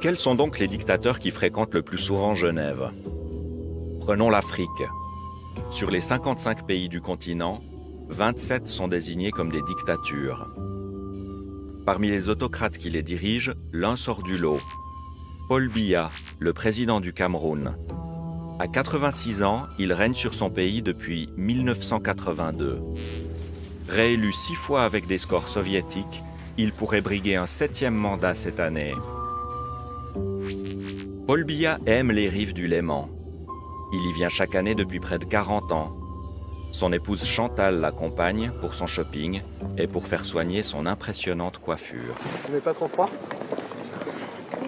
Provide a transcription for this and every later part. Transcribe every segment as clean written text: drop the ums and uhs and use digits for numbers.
Quels sont donc les dictateurs qui fréquentent le plus souvent Genève? Prenons l'Afrique. Sur les 55 pays du continent, 27 sont désignés comme des dictatures. Parmi les autocrates qui les dirigent, l'un sort du lot. Paul Biya, le président du Cameroun. À 86 ans, il règne sur son pays depuis 1982. Réélu 6 fois avec des scores soviétiques, il pourrait briguer un 7e mandat cette année. Paul Biya aime les rives du Léman. Il y vient chaque année depuis près de 40 ans. Son épouse Chantal l'accompagne pour son shopping et pour faire soigner son impressionnante coiffure. Vous n'avez pas trop froid?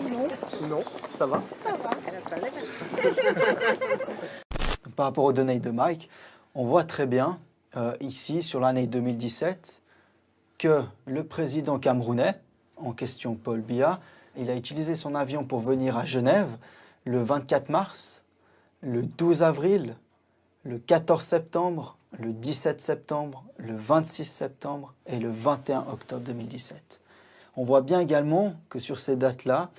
Non. Non, ça va? Ça va. Par rapport aux données de Mike, on voit très bien ici, sur l'année 2017, que le président camerounais, en question Paul Biya, il a utilisé son avion pour venir à Genève le 24 mars, le 12 avril, le 14 septembre, le 17 septembre, le 26 septembre et le 21 octobre 2017. On voit bien également que sur ces dates-là,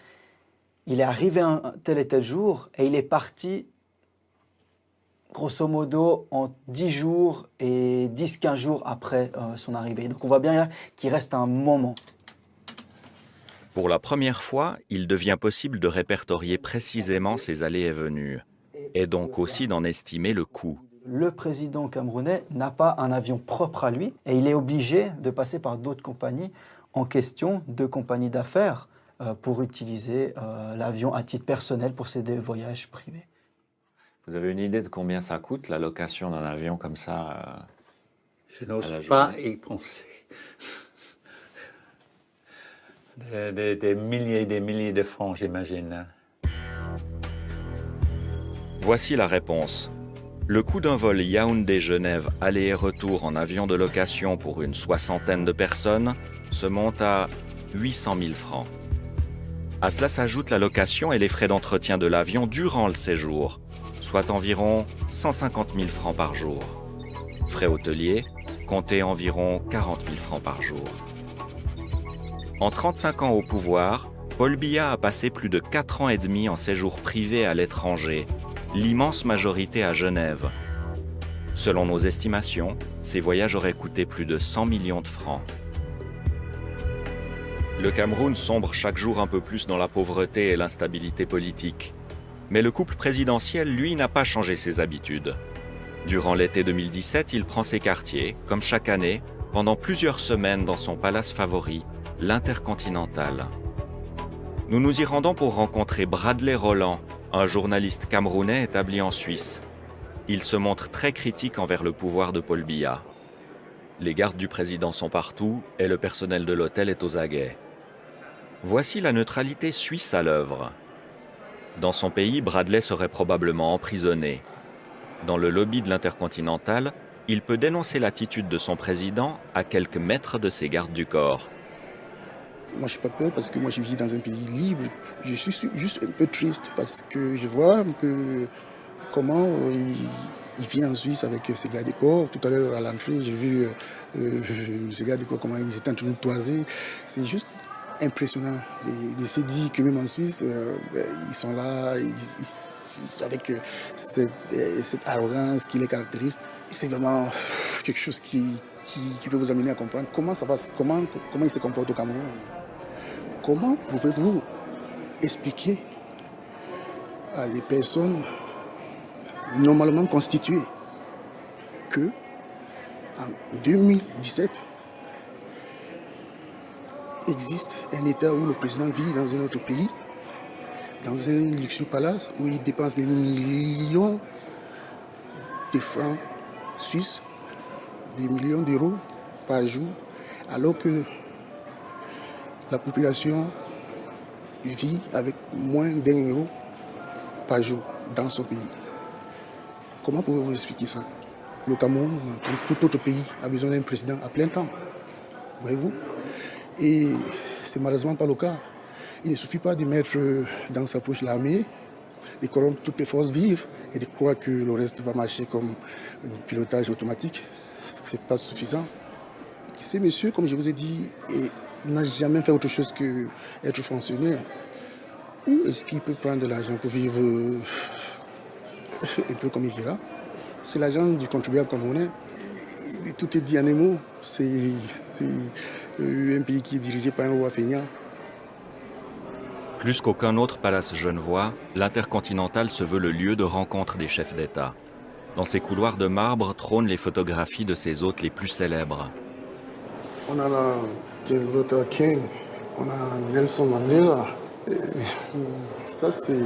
il est arrivé un tel et tel jour et il est parti grosso modo en 10 jours et 10-15 jours après son arrivée. Donc on voit bien qu'il reste un moment. Pour la première fois, il devient possible de répertorier précisément ses allées et venues, et donc aussi d'en estimer le coût. Le président camerounais n'a pas un avion propre à lui et il est obligé de passer par d'autres compagnies en question, 2 compagnies d'affaires, pour utiliser l'avion à titre personnel pour ses voyages privés. Vous avez une idée de combien ça coûte, la location d'un avion comme ça? Je n'ose pas y penser. Des milliers et des milliers de francs, j'imagine. Voici la réponse. Le coût d'un vol Yaoundé-Genève aller et retour en avion de location pour une 60aine de personnes se monte à 800 000 francs. À cela s'ajoute la location et les frais d'entretien de l'avion durant le séjour, soit environ 150 000 francs par jour. Frais hôteliers, comptez environ 40 000 francs par jour. En 35 ans au pouvoir, Paul Biya a passé plus de 4 ans et demi en séjour privé à l'étranger, l'immense majorité à Genève. Selon nos estimations, ces voyages auraient coûté plus de 100 millions de francs. Le Cameroun sombre chaque jour un peu plus dans la pauvreté et l'instabilité politique. Mais le couple présidentiel, lui, n'a pas changé ses habitudes. Durant l'été 2017, il prend ses quartiers, comme chaque année, pendant plusieurs semaines dans son palace favori, l'Intercontinental. Nous nous y rendons pour rencontrer Bradley Roland, un journaliste camerounais établi en Suisse. Il se montre très critique envers le pouvoir de Paul Biya. Les gardes du président sont partout et le personnel de l'hôtel est aux aguets. Voici la neutralité suisse à l'œuvre. Dans son pays, Bradley serait probablement emprisonné. Dans le lobby de l'Intercontinental, il peut dénoncer l'attitude de son président à quelques mètres de ses gardes du corps. Moi, je n'ai pas peur parce que moi, je vis dans un pays libre. Je suis juste un peu triste parce que je vois un peu comment il vient en Suisse avec ses gardes du corps. Tout à l'heure, à l'entrée, j'ai vu ses gardes du corps, comment ils étaient en train de toiser. C'est juste impressionnant. Il s'est dit que même en Suisse, ils sont là, avec cette arrogance qui les caractérise. C'est vraiment quelque chose qui peut vous amener à comprendre comment ça va, comment il se comporte au Cameroun. Comment pouvez-vous expliquer à des personnes normalement constituées que en 2017 existe un État où le président vit dans un autre pays, dans un luxueux palace où il dépense des millions de francs suisses, des millions d'euros par jour, alors que la population vit avec moins d'1 euro par jour dans son pays. Comment pouvez-vous expliquer ça? Le Cameroun, comme tout autre pays, a besoin d'un président à plein temps. Voyez-vous? Et c'est malheureusement pas le cas. Il ne suffit pas de mettre dans sa poche l'armée, de corrompre toutes les forces vives et de croire que le reste va marcher comme un pilotage automatique. C'est pas suffisant. Ces messieurs, comme je vous ai dit, n'a jamais fait autre chose qu'être fonctionnaire. Où est-ce qu'il peut prendre de l'argent pour vivre un peu comme il est là? C'est l'argent du contribuable camerounais. Tout est dit en un mot. C'est un pays qui est dirigé par un roi feignant. Plus qu'aucun autre palace genevois, l'Intercontinental se veut le lieu de rencontre des chefs d'État. Dans ses couloirs de marbre trônent les photographies de ses hôtes les plus célèbres. On a la Martin Luther King, on a Nelson Mandela. Ça, c'est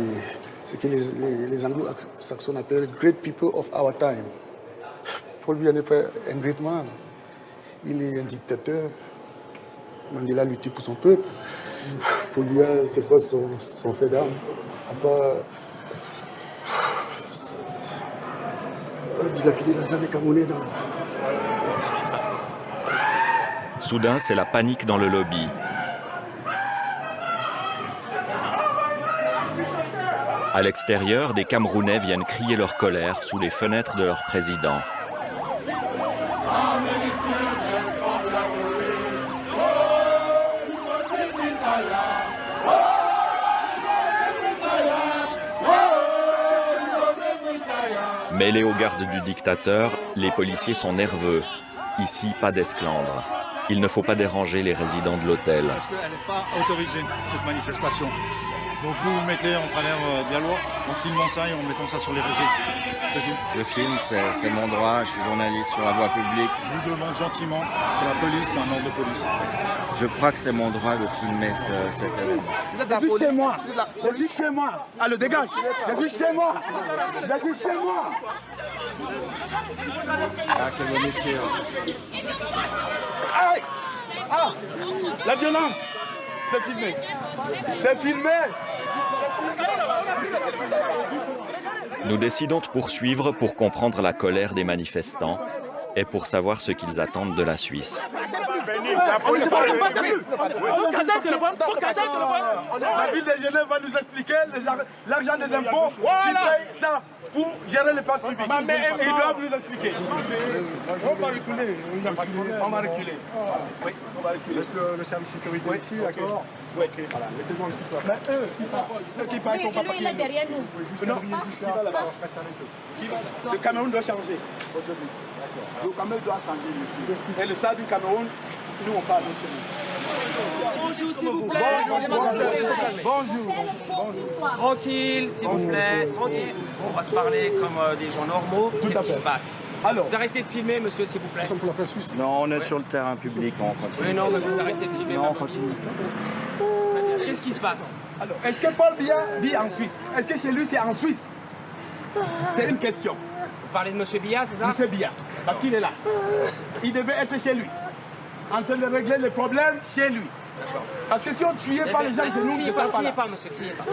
ce que les anglo-saxons appellent great people of our time. Paul Biya n'est pas un great man. Il est un dictateur. Mandela a lutté pour son peuple. Paul Biya, c'est quoi son fait d'armes? À part dilapider l'argent des Camerounais dans... Soudain, c'est la panique dans le lobby. À l'extérieur, des Camerounais viennent crier leur colère sous les fenêtres de leur président. Mêlés aux gardes du dictateur, les policiers sont nerveux. Ici, pas d'esclandre. Il ne faut pas déranger les résidents de l'hôtel. Parce qu'elle n'est pas autorisée, cette manifestation. Donc vous vous mettez en travers de la loi, en filmant ça et en mettant ça sur les réseaux. C'est tout. Le film, c'est mon droit, je suis journaliste sur la voie publique. Je vous demande gentiment, c'est la police, c'est un ordre de police. Je crois que c'est mon droit de filmer cet événement. Je suis chez moi. Je suis chez moi. Allez, dégage. Je suis chez moi. Je suis chez moi. Ah, quel bon métier. Aïe. Ah, la violence. C'est filmé. C'est filmé. Nous décidons de poursuivre pour comprendre la colère des manifestants et pour savoir ce qu'ils attendent de la Suisse. La ville de Genève va nous expliquer l'argent des impôts qui paye ça pour gérer les places publiques. Ils doivent nous expliquer. On va reculer. On va reculer. Oui, on va reculer. Est-ce que le service sécurité ici, d'accord? Oui, ok. Voilà, mettez-moi le petit pas. Mais eux qui parlent, on va partir. Lui, il est derrière nous. Non, qui va là-bas, reste avec eux. Le Cameroun doit changer aujourd'hui. Le Cameroun doit changer, monsieur. Et le stade du Cameroun, nous, on parle de chez nous. Bonjour, s'il vous plaît. Bonjour. Tranquille, s'il vous plaît. Tranquille. On va se parler comme des gens normaux. Qu'est-ce qui se passe? Alors, vous arrêtez de filmer, monsieur, s'il vous plaît. nous sommes pour la presse suisse. Non, on est sur le terrain public, on continue. Oui, non, mais vous arrêtez de filmer. Non, on continue. Qu'est-ce qui se passe? Alors, est-ce que Paul Biya vit en Suisse? Est-ce que chez lui, c'est en Suisse? C'est une question. Vous parlez de monsieur Biya, c'est ça? Monsieur Biya, parce qu'il est là. Il devait être chez lui, en train de régler les problèmes chez lui. Parce que si on ne tuait pas les gens chez nous, Qui est pas, monsieur, qui est pas.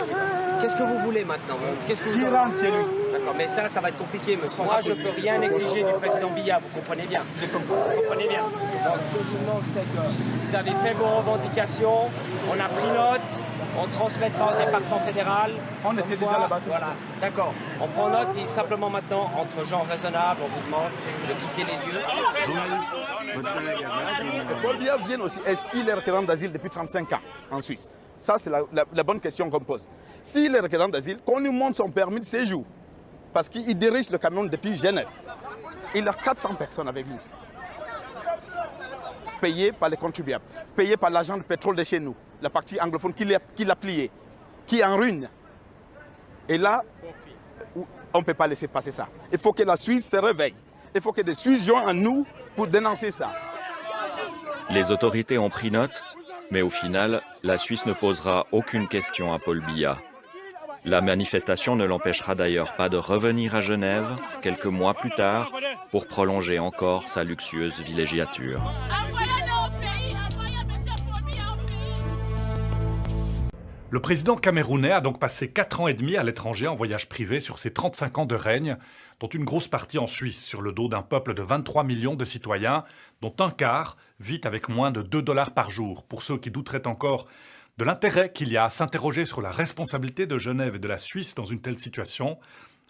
Qu'est-ce que vous voulez maintenant? Qu'est-ce que vous qui rentre chez lui. D'accord, mais ça va être compliqué, monsieur. Moi, je ne peux rien exiger du président Biya, vous comprenez bien. Vous comprenez bien. Donc, ce que je vous demande, c'est que vous avez fait vos revendications, on a pris note, on transmettra au département fédéral. On était déjà là-bas. Voilà, d'accord. On prend note et simplement maintenant, entre gens raisonnables, on vous demande de quitter les lieux. Paul Biya vient aussi. Est-ce qu'il est requérant d'asile depuis 35 ans en Suisse? Ça, c'est la bonne question qu'on pose. S'il est requérant d'asile, qu'on lui montre son permis de séjour. Parce qu'il dirige le Cameroun depuis Genève. Il a 400 personnes avec lui. Payées par les contribuables, payées par l'agent de pétrole de chez nous, la partie anglophone qui l'a plié, qui est en ruine. Et là, on ne peut pas laisser passer ça. Il faut que la Suisse se réveille. Il faut que des Suisses joignent à nous pour dénoncer ça. Les autorités ont pris note, mais au final, la Suisse ne posera aucune question à Paul Biya. La manifestation ne l'empêchera d'ailleurs pas de revenir à Genève quelques mois plus tard pour prolonger encore sa luxueuse villégiature. Le président camerounais a donc passé 4 ans et demi à l'étranger en voyage privé sur ses 35 ans de règne, dont une grosse partie en Suisse, sur le dos d'un peuple de 23 millions de citoyens, dont un quart vit avec moins de 2 $ par jour. Pour ceux qui douteraient encore de l'intérêt qu'il y a à s'interroger sur la responsabilité de Genève et de la Suisse dans une telle situation,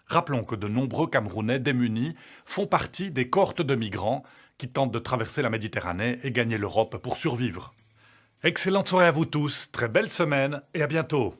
rappelons que de nombreux Camerounais démunis font partie des cohortes de migrants qui tentent de traverser la Méditerranée et gagner l'Europe pour survivre. Excellente soirée à vous tous, très belle semaine et à bientôt.